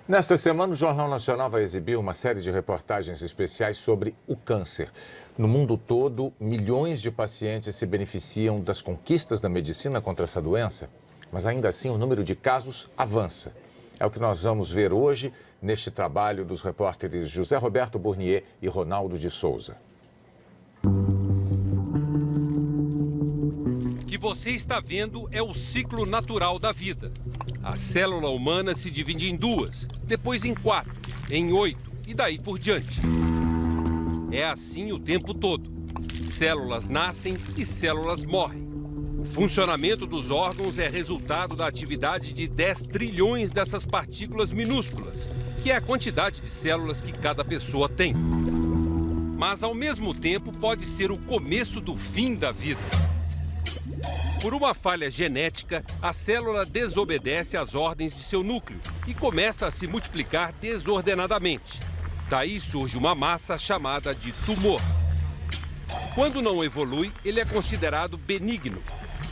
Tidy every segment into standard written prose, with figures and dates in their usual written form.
Nesta semana, o Jornal Nacional vai exibir uma série de reportagens especiais sobre o câncer. No mundo todo, milhões de pacientes se beneficiam das conquistas da medicina contra essa doença, mas ainda assim o número de casos avança. É o que nós vamos ver hoje neste trabalho dos repórteres José Roberto Burnier e Ronaldo de Souza. O que você está vendo é o ciclo natural da vida. A célula humana se divide em 2, depois em 4, em 8 e daí por diante. É assim o tempo todo. Células nascem e células morrem. O funcionamento dos órgãos é resultado da atividade de 10 trilhões dessas partículas minúsculas, que é a quantidade de células que cada pessoa tem. Mas, ao mesmo tempo, pode ser o começo do fim da vida. Por uma falha genética, a célula desobedece às ordens de seu núcleo e começa a se multiplicar desordenadamente. Daí surge uma massa chamada de tumor. Quando não evolui, ele é considerado benigno.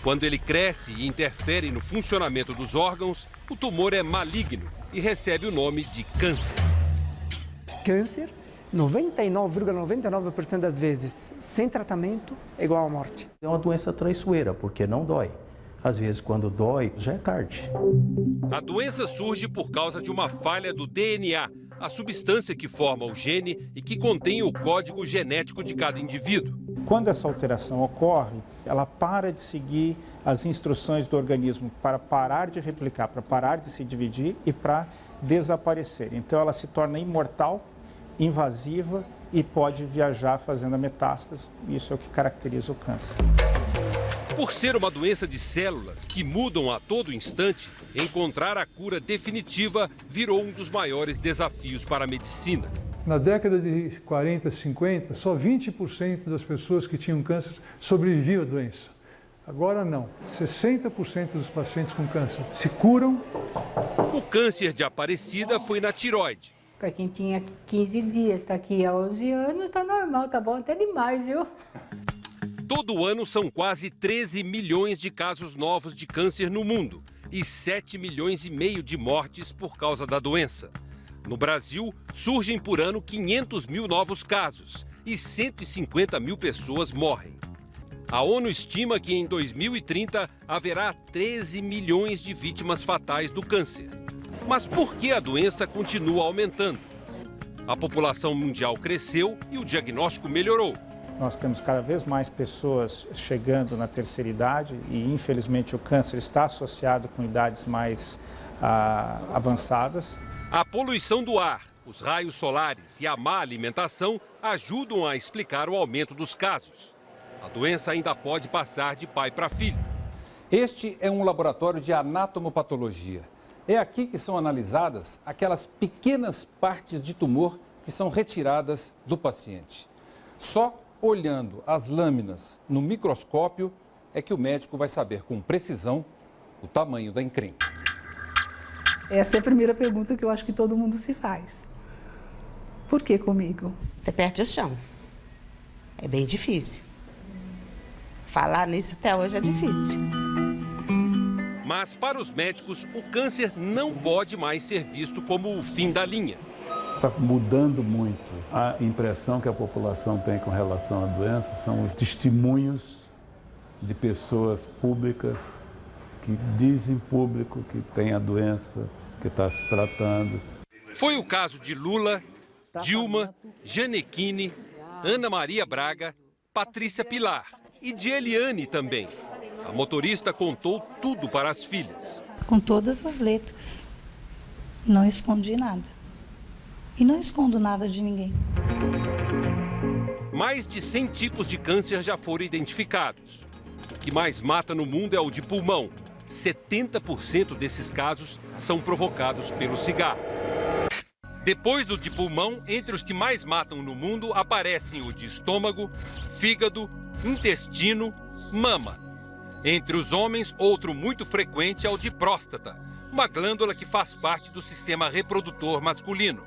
Quando ele cresce e interfere no funcionamento dos órgãos, o tumor é maligno e recebe o nome de câncer. Câncer, 99,99% das vezes, sem tratamento, é igual à morte. É uma doença traiçoeira, porque não dói. Às vezes, quando dói, já é tarde. A doença surge por causa de uma falha do DNA, a substância que forma o gene e que contém o código genético de cada indivíduo. Quando essa alteração ocorre, ela para de seguir as instruções do organismo para parar de replicar, para parar de se dividir e para desaparecer. Então ela se torna imortal, invasiva e pode viajar fazendo a metástase. Isso é o que caracteriza o câncer. Por ser uma doença de células que mudam a todo instante, encontrar a cura definitiva virou um dos maiores desafios para a medicina. Na década de 40, 50, só 20% das pessoas que tinham câncer sobreviviam à doença. Agora não, 60% dos pacientes com câncer se curam. O câncer de Aparecida foi na tireoide. Para quem tinha 15 dias, está aqui há 11 anos, está normal, tá bom até demais, viu? Todo ano são quase 13 milhões de casos novos de câncer no mundo e 7 milhões e meio de mortes por causa da doença. No Brasil, surgem por ano 500 mil novos casos e 150 mil pessoas morrem. A ONU estima que em 2030 haverá 13 milhões de vítimas fatais do câncer. Mas por que a doença continua aumentando? A população mundial cresceu e o diagnóstico melhorou. Nós temos cada vez mais pessoas chegando na terceira idade e, infelizmente, o câncer está associado com idades mais avançadas. A poluição do ar, os raios solares e a má alimentação ajudam a explicar o aumento dos casos. A doença ainda pode passar de pai para filho. Este é um laboratório de anatomopatologia. É aqui que são analisadas aquelas pequenas partes de tumor que são retiradas do paciente. Só olhando as lâminas no microscópio é que o médico vai saber com precisão o tamanho da encrenca. Essa é a primeira pergunta que eu acho que todo mundo se faz. Por que comigo? Você perde o chão. É bem difícil. Falar nisso até hoje é difícil. Mas para os médicos, o câncer não pode mais ser visto como o fim da linha. Está mudando muito. A impressão que a população tem com relação à doença são os testemunhos de pessoas públicas que dizem público que tem a doença, que está se tratando. Foi o caso de Lula, Dilma, Janequine, Ana Maria Braga, Patrícia Pilar e de Eliane também. A motorista contou tudo para as filhas. Com todas as letras. Não escondi nada. E não escondo nada de ninguém. Mais de 100 tipos de câncer já foram identificados. O que mais mata no mundo é o de pulmão. 70% desses casos são provocados pelo cigarro. Depois do de pulmão, entre os que mais matam no mundo aparecem o de estômago, fígado, intestino, mama. Entre os homens, outro muito frequente é o de próstata, uma glândula que faz parte do sistema reprodutor masculino.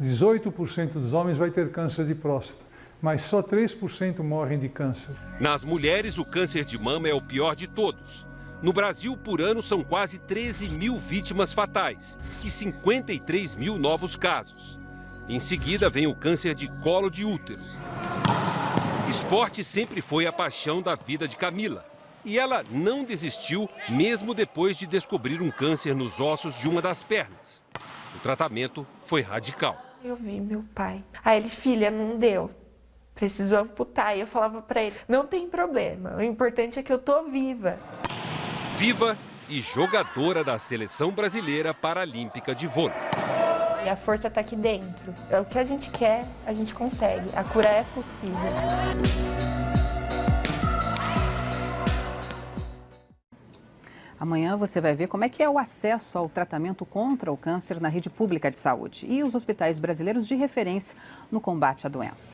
18% dos homens vai ter câncer de próstata, mas só 3% morrem de câncer. Nas mulheres, o câncer de mama é o pior de todos. No Brasil, por ano, são quase 13 mil vítimas fatais e 53 mil novos casos. Em seguida, vem o câncer de colo de útero. Esporte sempre foi a paixão da vida de Camila. E ela não desistiu, mesmo depois de descobrir um câncer nos ossos de uma das pernas. O tratamento foi radical. Eu vi meu pai. Aí ele, filha, não deu. Precisou amputar. E eu falava pra ele, não tem problema. O importante é que eu tô viva. Viva e jogadora da Seleção Brasileira Paralímpica de Vôlei. E a força tá aqui dentro. É o que a gente quer, a gente consegue. A cura é possível. Amanhã você vai ver como é que é o acesso ao tratamento contra o câncer na rede pública de saúde e os hospitais brasileiros de referência no combate à doença.